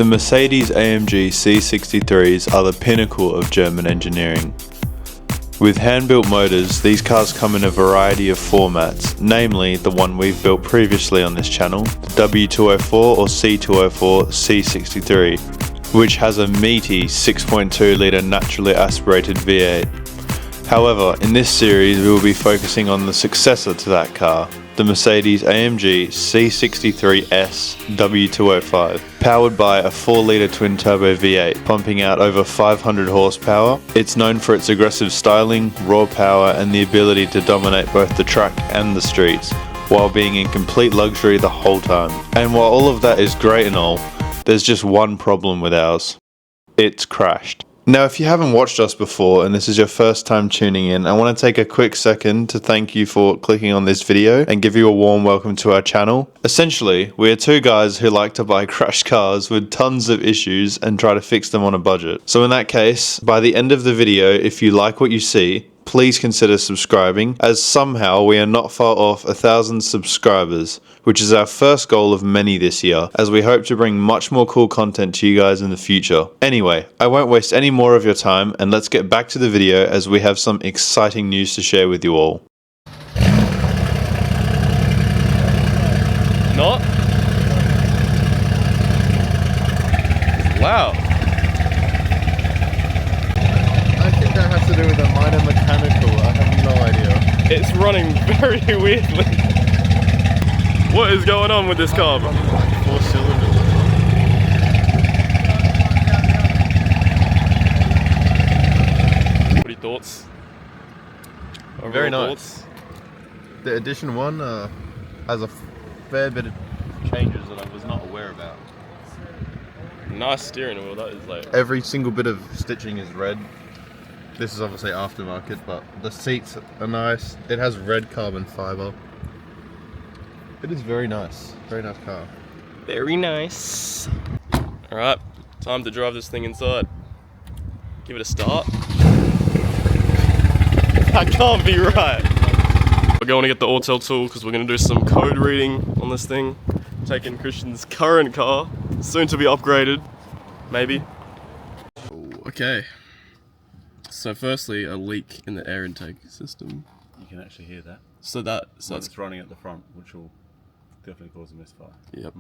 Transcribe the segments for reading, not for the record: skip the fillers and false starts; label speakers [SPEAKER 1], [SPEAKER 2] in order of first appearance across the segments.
[SPEAKER 1] The Mercedes-AMG C63s are the pinnacle of German engineering. With hand-built motors, these cars come in a variety of formats, namely the one we've built previously on this channel, the W204 or C204 C63, which has a meaty 6.2 litre naturally aspirated V8. However, in this series we will be focusing on the successor to that car, the Mercedes-AMG C63s W205. Powered by a 4-litre twin-turbo V8, pumping out over 500 horsepower, it's known for its aggressive styling, raw power, and the ability to dominate both the track and the streets, while being in complete luxury the whole time. And while all of that is great and all, there's just one problem with ours. It's crashed. Now, if you haven't watched us before and this is your first time tuning in, I want to take a quick second to thank you for clicking on this video and give you a warm welcome to our channel. Essentially, we are two guys who like to buy crashed cars with tons of issues and try to fix them on a budget. So in that case, by the end of the video, if you like what you see, please consider subscribing, as somehow we are not far off 1,000 subscribers, which is our first goal of many this year, as we hope to bring much more cool content to you guys in the future. Anyway, I won't waste any more of your time, and let's get back to the video as we have some exciting news to share with you all.
[SPEAKER 2] Not? Wow.
[SPEAKER 3] I think that has to do with a minor mechanical, I have no idea.
[SPEAKER 2] It's running very weirdly. What is going on with this car?
[SPEAKER 3] Running like 4 cylinders.
[SPEAKER 2] What are your thoughts?
[SPEAKER 3] Very
[SPEAKER 2] Overall
[SPEAKER 3] nice.
[SPEAKER 2] thoughts?
[SPEAKER 3] The Edition 1 has a fair bit of changes that I was not aware about.
[SPEAKER 2] Nice steering wheel, that is like...
[SPEAKER 3] Every single bit of stitching is red. This is obviously aftermarket, but the seats are nice. It has red carbon fiber. It is very nice car.
[SPEAKER 2] Very nice. Alright, time to drive this thing inside. Give it a start. That can't be right. We're going to get the Autel tool because we're going to do some code reading on this thing. Taking Christian's current car, soon to be upgraded, maybe. Okay. So firstly, a leak in the air intake system.
[SPEAKER 4] You can actually hear that.
[SPEAKER 2] So that's
[SPEAKER 4] It's running at the front, which will definitely cause a misfire.
[SPEAKER 2] Yep.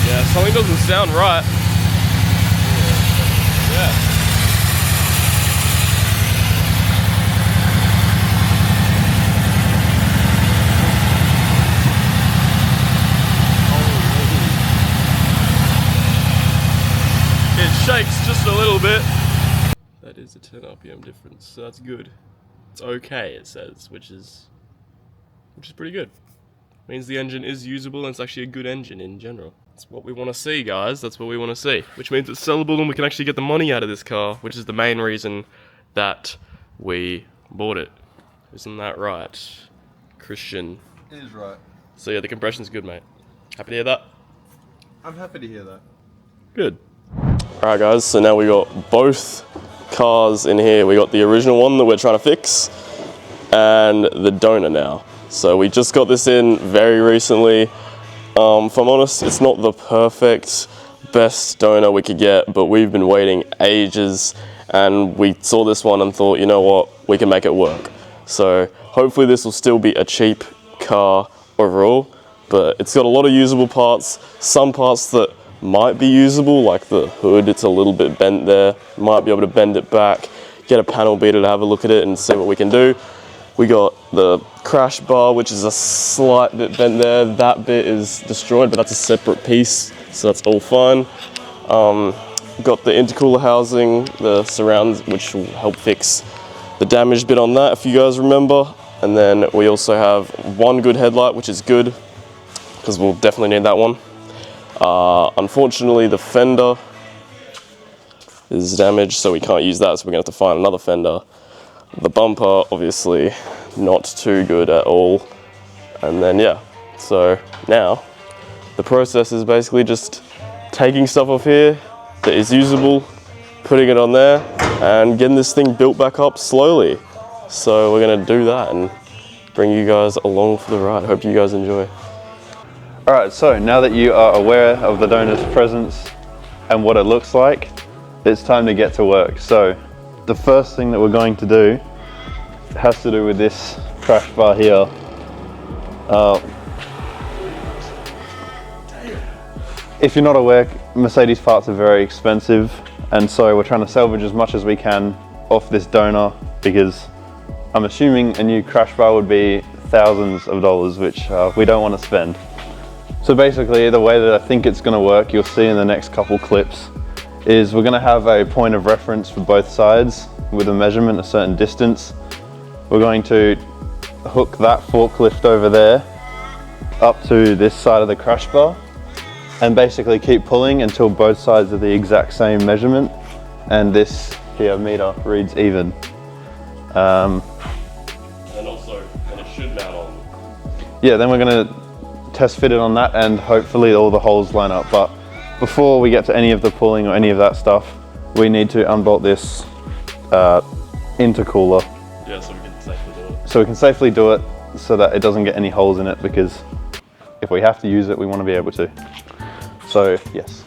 [SPEAKER 2] Yeah, something doesn't sound right. Yeah. It shakes just a little bit. That is a 10 RPM difference, so that's good. It's okay, it says, which is pretty good. Means the engine is usable and it's actually a good engine in general. That's what we want to see, guys. That's what we want to see. Which means it's sellable and we can actually get the money out of this car, which is the main reason that we bought it. Isn't that right, Christian?
[SPEAKER 3] It is right.
[SPEAKER 2] So yeah, the compression's good, mate. Happy to hear that?
[SPEAKER 3] I'm happy to hear that.
[SPEAKER 2] Good. Alright guys, so now we got both cars in here. We got the original one that we're trying to fix and the donor now. So we just got this in very recently. If I'm honest, it's not the perfect best donor we could get, but we've been waiting ages and we saw this one and thought, you know what, we can make it work. So hopefully this will still be a cheap car overall, but it's got a lot of usable parts, some parts that might be usable, like the hood, it's a little bit bent there. Might be able to bend it back, get a panel beater to have a look at it and see what we can do. We got the crash bar, which is a slight bit bent there. That bit is destroyed, but that's a separate piece, so that's all fine. Got the intercooler housing, the surrounds, which will help fix the damaged bit on that, if you guys remember. And then we also have one good headlight, which is good, because we'll definitely need that one. Unfortunately, the fender is damaged, so we can't use that, so we're gonna have to find another fender. The bumper, obviously, not too good at all. And then, yeah, so now the process is basically just taking stuff off here that is usable, putting it on there, and getting this thing built back up slowly. So we're gonna do that and bring you guys along for the ride. Hope you guys enjoy.
[SPEAKER 1] Alright, so now that you are aware of the donor's presence and what it looks like, it's time to get to work. So the first thing that we're going to do has to do with this crash bar here. If you're not aware, Mercedes parts are very expensive, and so we're trying to salvage as much as we can off this donor, because I'm assuming a new crash bar would be thousands of dollars, which we don't want to spend. So basically, the way that I think it's going to work, you'll see in the next couple clips, is we're going to have a point of reference for both sides with a measurement a certain distance. We're going to hook that forklift over there up to this side of the crash bar and basically keep pulling until both sides are the exact same measurement and this here meter reads even.
[SPEAKER 2] And also, and it should mount on.
[SPEAKER 1] Yeah, then we're going to test fit it on that and hopefully all the holes line up. But before we get to any of the pulling or any of that stuff, we need to unbolt this intercooler.
[SPEAKER 2] Yeah, so we can safely do it.
[SPEAKER 1] So we can safely do it so that it doesn't get any holes in it, because if we have to use it, we want to be able to. So, yes.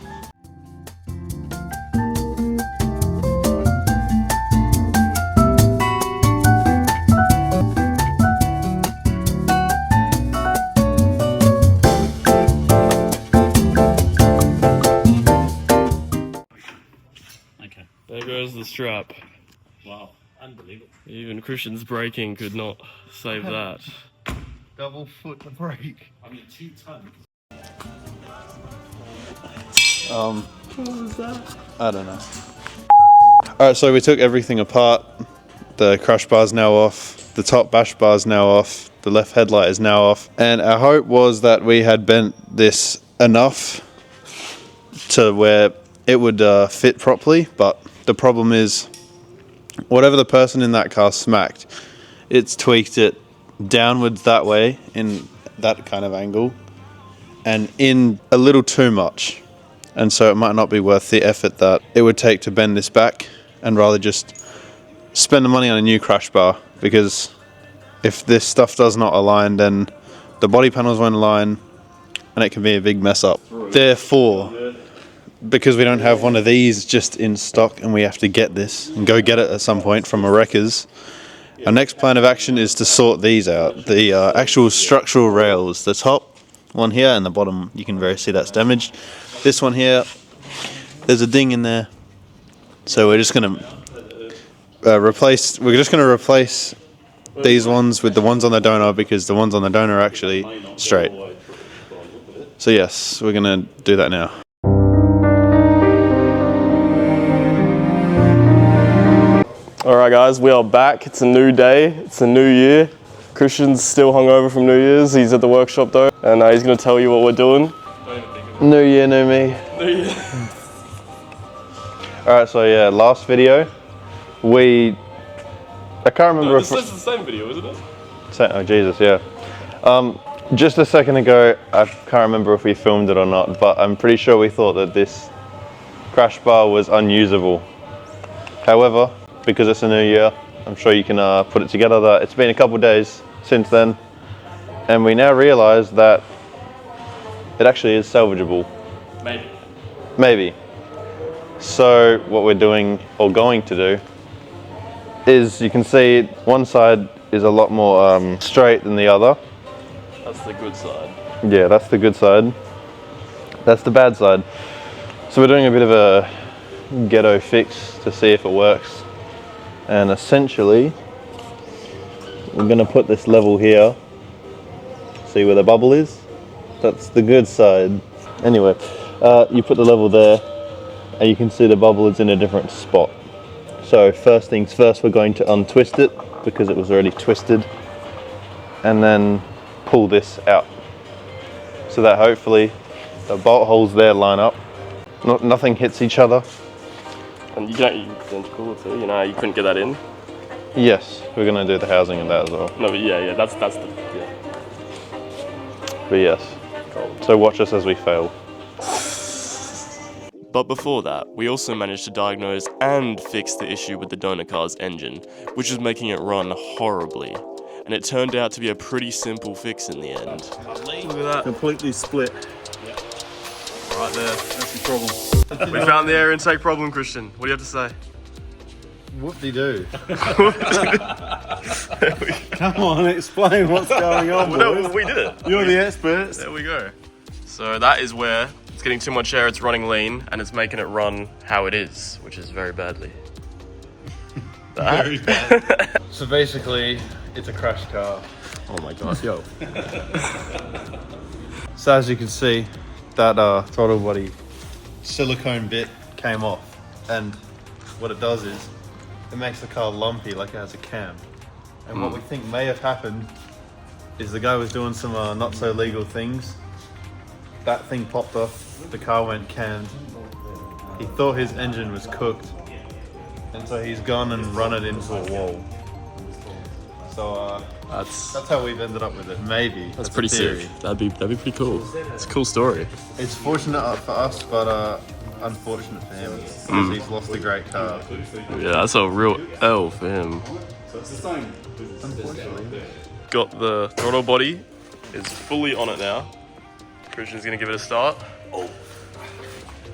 [SPEAKER 4] Okay.
[SPEAKER 2] There goes the strap.
[SPEAKER 4] Wow. Unbelievable.
[SPEAKER 2] Even Christian's braking could not save that.
[SPEAKER 3] Double foot the brake.
[SPEAKER 4] I mean, 2 tons.
[SPEAKER 2] What was that?
[SPEAKER 1] I don't know. Alright, so we took everything apart. The crash bar's now off. The top bash bar's now off. The left headlight is now off. And our hope was that we had bent this enough to where it would fit properly, but the problem is whatever the person in that car smacked, it's tweaked it downwards that way in that kind of angle and in a little too much. And so it might not be worth the effort that it would take to bend this back, and rather just spend the money on a new crash bar, because if this stuff does not align, then the body panels won't align and it can be a big mess up. Therefore, because we don't have one of these just in stock and we have to get this and go get it at some point from a wrecker's, our next plan of action is to sort these out. The actual structural rails, the top one here and the bottom, you can very see that's damaged. This one here, there's a ding in there, so we're just going to replace these ones with the ones on the donor, because the ones on the donor are actually straight. So yes, we're going to do that now.
[SPEAKER 2] Alright guys, we are back. It's a new day, it's a new year. Christian's still hungover from New Year's. He's at the workshop though, and he's going to tell you what we're doing.
[SPEAKER 1] New year, new me.
[SPEAKER 2] New Year.
[SPEAKER 1] Alright, so yeah, last video, I can't remember
[SPEAKER 2] This is the same video, isn't it?
[SPEAKER 1] Oh Jesus, yeah. Just a second ago, I can't remember if we filmed it or not, but I'm pretty sure we thought that this crash bar was unusable. However, because it's a new year, I'm sure you can put it together that it's been a couple of days since then, and we now realise that it actually is salvageable. Maybe. So what we're doing, or going to do, is you can see one side is a lot more straight than the other.
[SPEAKER 2] That's the good side.
[SPEAKER 1] Yeah, that's the good side. That's the bad side. So we're doing a bit of a ghetto fix to see if it works. And essentially, we're going to put this level here. See where the bubble is? That's the good side. Anyway, you put the level there, and you can see the bubble is in a different spot. So first things first, we're going to untwist it because it was already twisted, and then pull this out so that hopefully the bolt holes there line up. Nothing hits each other.
[SPEAKER 2] And you can cool too, you know, you couldn't get that in.
[SPEAKER 1] Yes, we're going to do the housing of that as well.
[SPEAKER 2] No, but yeah, that's the, yeah.
[SPEAKER 1] But yes, so watch us as we fail.
[SPEAKER 2] But before that, we also managed to diagnose and fix the issue with the donor car's engine, which was making it run horribly. and it turned out to be a pretty simple fix in the end. Look at that.
[SPEAKER 5] Completely split.
[SPEAKER 2] Right there.
[SPEAKER 5] That's the problem.
[SPEAKER 2] We found the air intake problem, Christian. What do you have to say?
[SPEAKER 3] Whoop-de-doo.
[SPEAKER 5] Come on, explain what's going on, boys.
[SPEAKER 2] No, we did it.
[SPEAKER 5] You're the experts.
[SPEAKER 2] There we go. So that is where it's getting too much air, it's running lean, and it's making it run how it is, which is very badly.
[SPEAKER 5] Very bad.
[SPEAKER 3] So basically, it's a crash car.
[SPEAKER 2] Oh my god, yo.
[SPEAKER 3] So as you can see, that throttle body silicone bit came off, and what it does is it makes the car lumpy like it has a cam. And what we think may have happened is the guy was doing some not so legal things. That thing popped off, the car went cammed. He thought his engine was cooked, and so he's gone and run it into a wall. So
[SPEAKER 2] That's
[SPEAKER 3] that's how we've ended up with it. Maybe
[SPEAKER 2] that's pretty
[SPEAKER 3] a theory.
[SPEAKER 2] sick. That'd be pretty cool. It's a cool story.
[SPEAKER 3] It's fortunate for us, but unfortunate for him because he's lost a great car.
[SPEAKER 2] Yeah, that's a real L for him. Got the throttle body, it's fully on it now. Christian's gonna give it a start.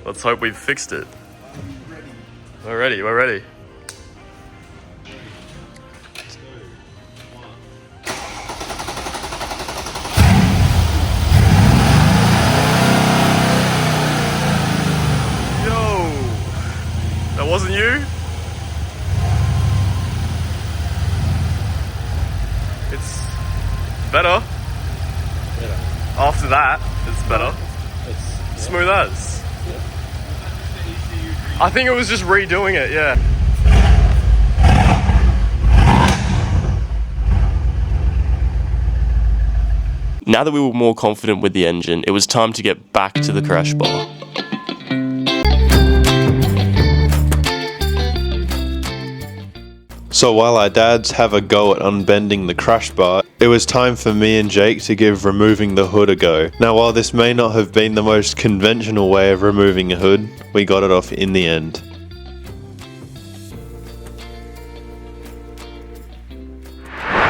[SPEAKER 2] Let's hope we've fixed it. We're ready, we're ready. Yo, that wasn't you? It's better. After that, it's better. Smooth as. I think it was just redoing it, yeah. Now that we were more confident with the engine, it was time to get back to the crash bar.
[SPEAKER 1] So while our dads have a go at unbending the crash bar, it was time for me and Jake to give removing the hood a go. Now while this may not have been the most conventional way of removing a hood, we got it off in the end.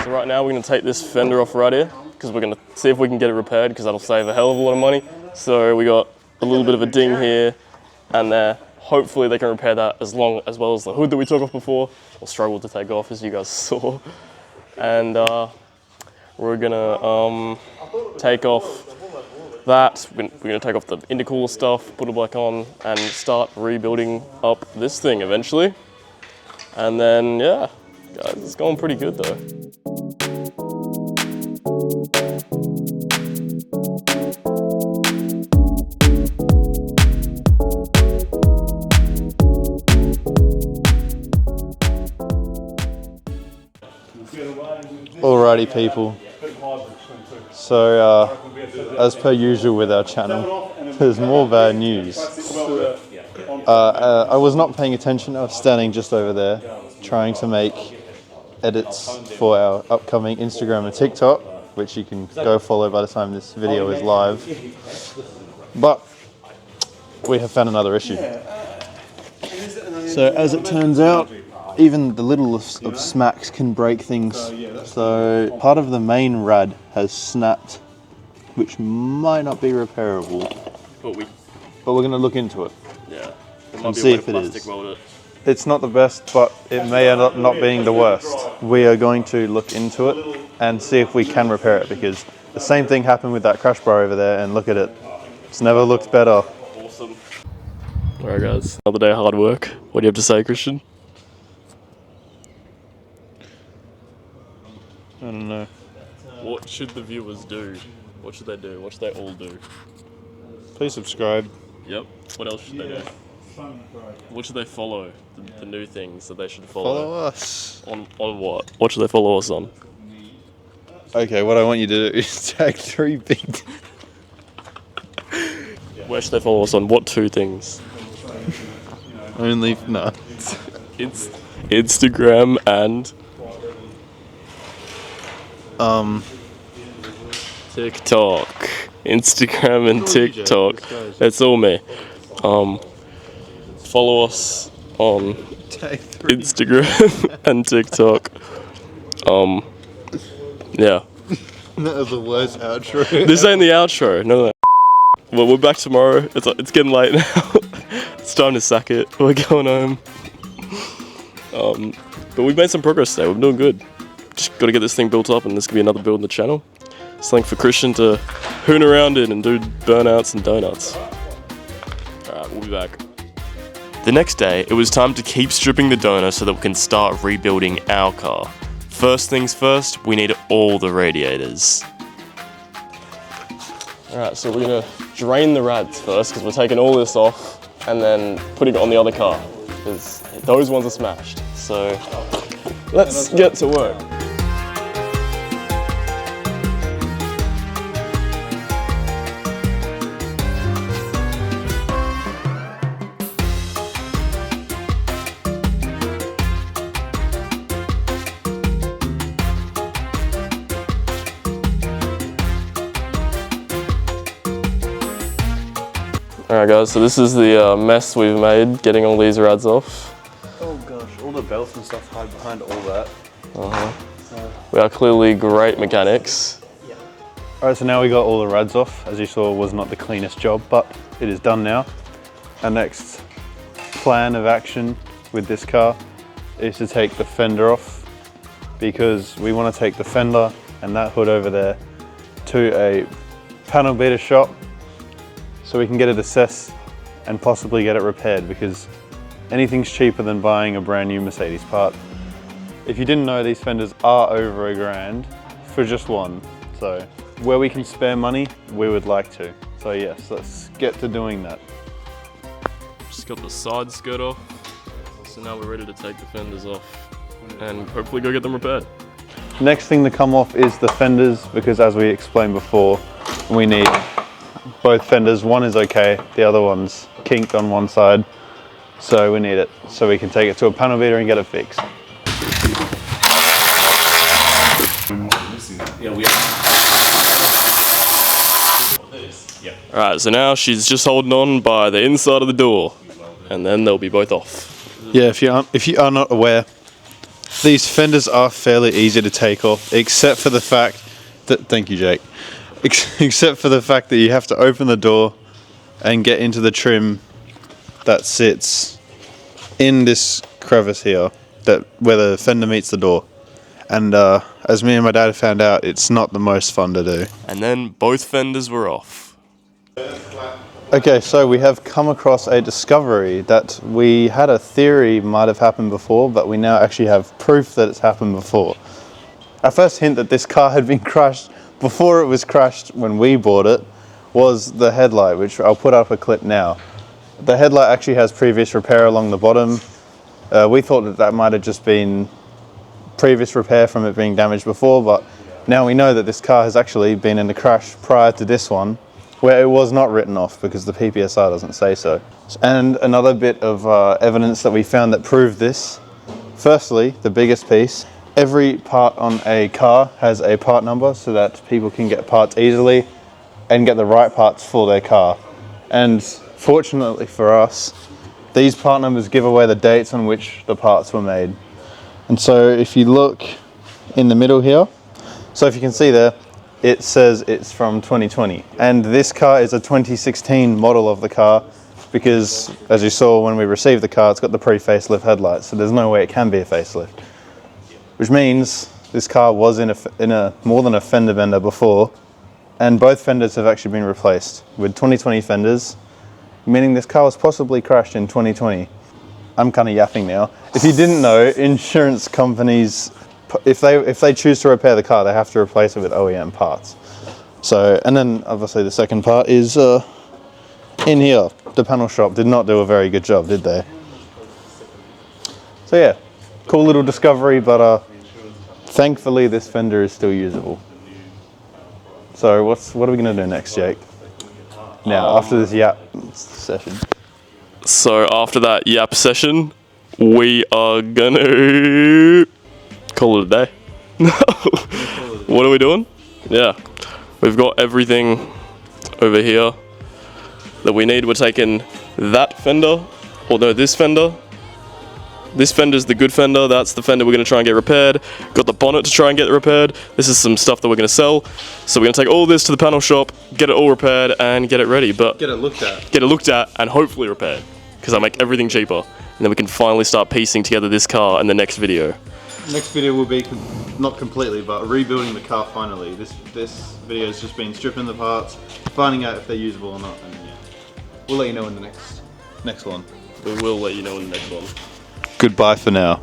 [SPEAKER 2] So right now we're going to take this fender off right here, because we're going to see if we can get it repaired, because that'll save a hell of a lot of money. So we got a little bit of a ding here and there. Hopefully they can repair that as well as the hood that we took off before. We'll struggle to take off, as you guys saw. And we're gonna take off that. We're gonna take off the intercooler stuff, put it back on, and start rebuilding up this thing eventually. And then, yeah, guys, it's going pretty good though.
[SPEAKER 1] Alrighty people, so as per usual with our channel, there's more bad news. I was not paying attention, I was standing just over there trying to make edits for our upcoming Instagram and TikTok, which you can go follow by the time this video is live. But we have found another issue. So as it turns out, even the littlest of smacks can break things. So part of the main rad has snapped, which might not be repairable. But we're going to look into it.
[SPEAKER 2] Yeah.
[SPEAKER 1] And see if it is. It's not the best, but it may end up not being the worst. We are going to look into it and see if we can repair it, because the same thing happened with that crash bar over there, and look at it. It's never looked better.
[SPEAKER 2] Awesome. Alright guys, another day of hard work. What do you have to say, Christian?
[SPEAKER 1] I don't know.
[SPEAKER 2] What should the viewers do? What should they do? What should they all do?
[SPEAKER 1] Please subscribe.
[SPEAKER 2] Yep. What else should they do? What should they follow? The new things that they should follow.
[SPEAKER 1] Follow us.
[SPEAKER 2] On what? What should they follow us on?
[SPEAKER 1] Okay, what I want you to do is tag 3 big...
[SPEAKER 2] Where should they follow us on? What 2 things?
[SPEAKER 1] Only... no.
[SPEAKER 2] It's Instagram and... TikTok. Instagram and TikTok. That's all me. Follow us on
[SPEAKER 1] Tag 3.
[SPEAKER 2] Instagram and TikTok. Yeah.
[SPEAKER 3] That was the worst outro.
[SPEAKER 2] This ain't the outro. No. Well, we're back tomorrow. It's getting late now. It's time to sack it. We're going home. But we've made some progress today. We're doing good. Just got to get this thing built up, and this could be another build in the channel. Something for Christian to hoon around in and do burnouts and donuts. Alright, we'll be back. The next day, it was time to keep stripping the donor so that we can start rebuilding our car. First things first, we need all the radiators. Alright, so we're gonna drain the rads first because we're taking all this off and then putting it on the other car because those ones are smashed. So let's get to work. Alright guys, so this is the mess we've made getting all these rads off.
[SPEAKER 3] Oh gosh, all the belts and stuff hide behind all that.
[SPEAKER 2] We are clearly great mechanics.
[SPEAKER 3] Alright, so now we got all the rads off. As you saw, was not the cleanest job, but it is done now. Our next plan of action with this car is to take the fender off because we want to take the fender and that hood over there to a panel beater shop so we can get it assessed and possibly get it repaired because anything's cheaper than buying a brand new Mercedes part. If you didn't know, these fenders are over $1,000 for just one. So where we can spare money, we would like to. So yes, let's get to doing that.
[SPEAKER 2] Just got the side skirt off. So now we're ready to take the fenders off and hopefully go get them repaired.
[SPEAKER 3] Next thing to come off is the fenders because as we explained before, we need both fenders. One is okay, the other one's kinked on one side. So we need it so we can take it to a panel beater and get it fixed.
[SPEAKER 2] Alright, so now she's just holding on by the inside of the door and then they'll be both off.
[SPEAKER 3] Yeah, if you are not aware, these fenders are fairly easy to take off, except for the fact that, thank you Jake, except for the fact that you have to open the door and get into the trim that sits in this crevice here, where the fender meets the door. And as me and my dad found out, it's not the most fun to do.
[SPEAKER 2] And then both fenders were off.
[SPEAKER 3] Okay, so we have come across a discovery that we had a theory might have happened before, but we now actually have proof that it's happened before. Our first hint that this car had been crushed before it was crushed when we bought it was the headlight, which I'll put up a clip now. The headlight actually has previous repair along the bottom. We thought that might have just been previous repair from it being damaged before, but now we know that this car has actually been in a crash prior to this one, where it was not written off because the PPSR doesn't say so. And another bit of evidence that we found that proved this. Firstly, the biggest piece, every part on a car has a part number so that people can get parts easily and get the right parts for their car. And fortunately for us, these part numbers give away the dates on which the parts were made. And so if you look in the middle here, so if you can see there, it says it's from 2020. And this car is a 2016 model of the car because, as you saw when we received the car, it's got the pre-facelift headlights, so there's no way it can be a facelift. Which means this car was in a more than a fender bender before, and both fenders have actually been replaced with 2020 fenders, meaning this car was possibly crashed in 2020. I'm kind of yapping now. If you didn't know, insurance companies, if they choose to repair the car, they have to replace it with OEM parts. So, and then obviously the second part is in here. The panel shop did not do a very good job, did they? So yeah, cool little discovery, but thankfully this fender is still usable. So what are we gonna do next, Jake? Now, after this yap session.
[SPEAKER 2] So after that yap session, we are gonna call it a day. What are we doing? Yeah, we've got everything over here that we need. We're taking that fender, or no, this fender, This fender's the good fender. That's the fender we're going to try and get repaired. Got the bonnet to try and get it repaired. This is some stuff that we're going to sell. So we're going to take all this to the panel shop, get it all repaired, and get it ready. But
[SPEAKER 3] Get it looked at.
[SPEAKER 2] get it looked at and hopefully repaired, because I make everything cheaper. And then we can finally start piecing together this car in the next video.
[SPEAKER 3] Next video will be not completely, but rebuilding the car finally. This video has just been stripping the parts, finding out if they're usable or not, and yeah, we'll let you know in the next one.
[SPEAKER 2] We will let you know in the next one.
[SPEAKER 1] Goodbye for now.